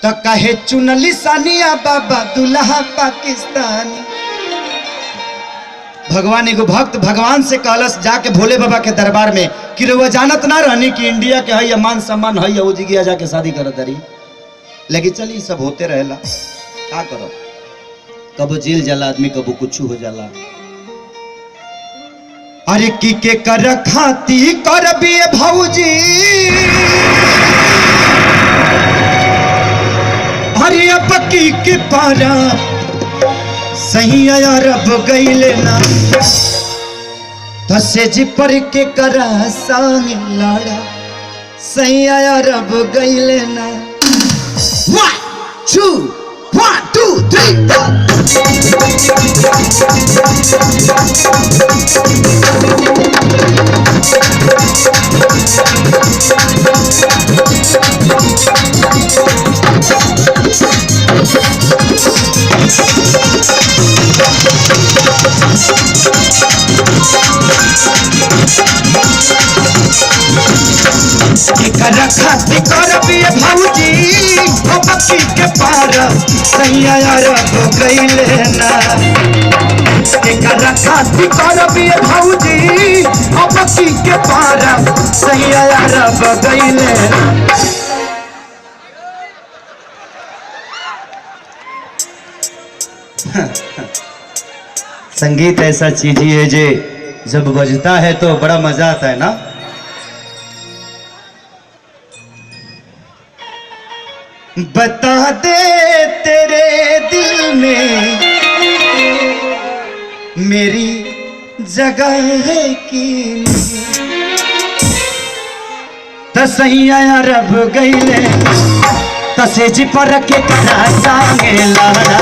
तो कहे चुनली सानिया बाबा दुल्हा पाकिस्तानी। भगवान एगो भक्त भगवान से कहलस जाके भोले बाबा के दरबार में कि वो जानत ना रहनी कि इंडिया के है मान सम्मान है वो जिगिया जाके शादी करत रही। लेकिन चलिए सब होते रहेला, क्या करो, कबो जेल जाला आदमी, कबो कुछ हो जाला। अरे की के कर खाती कर भी भौजी, अरे अब की के पारा सही आया रब गईले ना, धसे जी पर के करा संग लाड़ा सही आया रब गईले ना। 1 2 1 2 3 खाती कर भी भौजी बक्की के पार सही आया रब गईले ना। खाती कर भी भौजी बक्की के पार सही आया रब गईले ना। संगीत ऐसा चीज ही है जे जब बजता है तो बड़ा मजा आता है ना। बता दे तेरे दिल में मेरी जगह है कि तसही आया रब गईले तसे जी पर के करा सांगे लाड़ा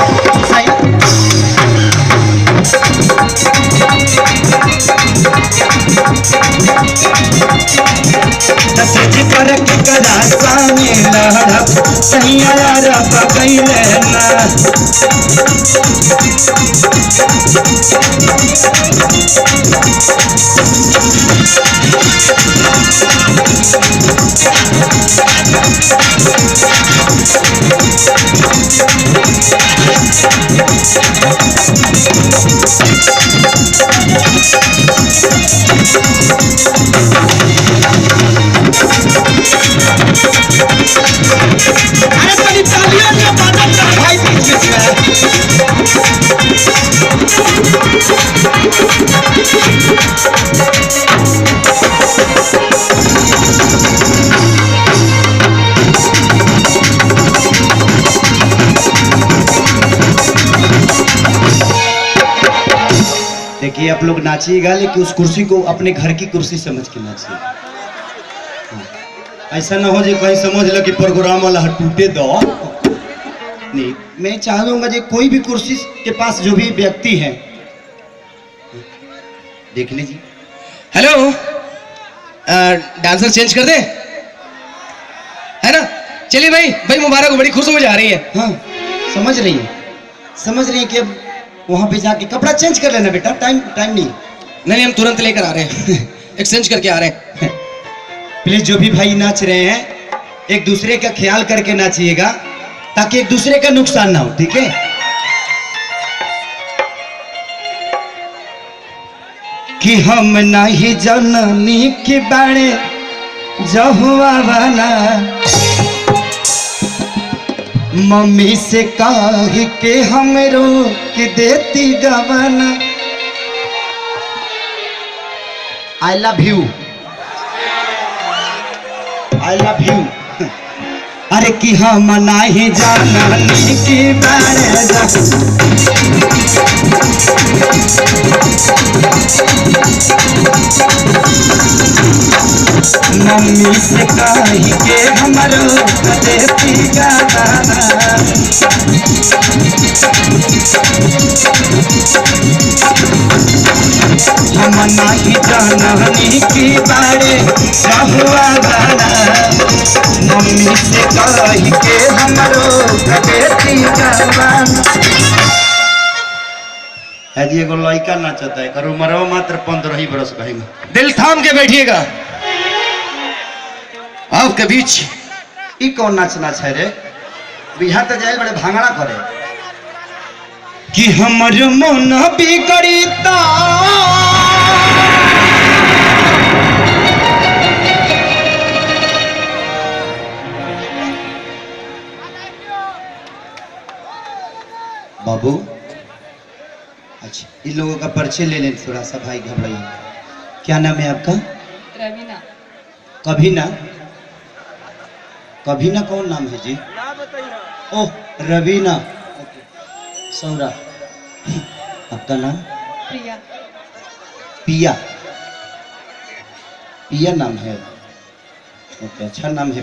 तसे जी पर के करा सांगे लाड़ा सही आया रब गईले ना। देखिए आप लोग नाचिएगा लेकिन उस कुर्सी को अपने घर की कुर्सी समझ के नाचिएगा। ऐसा ना हो जो कहीं समझ लो कि प्रोग्राम वाला टूटे दो नहीं। मैं चाहूंगा जो कोई भी कुर्सी के पास जो भी व्यक्ति है देख लीजिए। हेलो, डांसर चेंज कर दे, है ना? चलिए भाई, भाई मुबारक हो, बड़ी खुश हो जा रही है। हाँ समझ रही है कि अब वहां पे जाके कपड़ा चेंज कर लेना बेटा, टाइम नहीं, हम तुरंत लेकर आ रहे हैं एक्सचेंज करके आ रहे हैं। प्लीज जो भी भाई नाच रहे हैं एक दूसरे का ख्याल करके नाचिएगा ताकि एक दूसरे का नुकसान ना हो, ठीक है? कि हम नहीं जननी के बारे जहुआ वाला मम्मी से कह के हम रोक देती गवाना। I love you, I love you. अरे कि हम नहीं जाननी की बारे मम्मी से कह के हम रोक देती गवाना। हम नहीं जाननी की बारे हुआ गाना मम्मी से कह के हमरो बेटी जवाना। जी एगो लड़का नाचता है, करो मरो मात्र 15 बरस कहेंगे। दिल थाम के बैठिएगा, आपके बीच ई कौन नाचना है रे? बिहार तो जाए बड़े भांगड़ा करे कि हमर मन बिगड़ीता बाबू। अच्छा इन लोगों का परिचय ले लें थोड़ा सा भाई, घबराइए। क्या नाम है आपका? रवीना। कभी ना, कभी ना कौन नाम है जी? ओह रवीना, सौरा। आपका नाम? प्रिया। पिया, पिया नाम है। ओके अच्छा नाम है।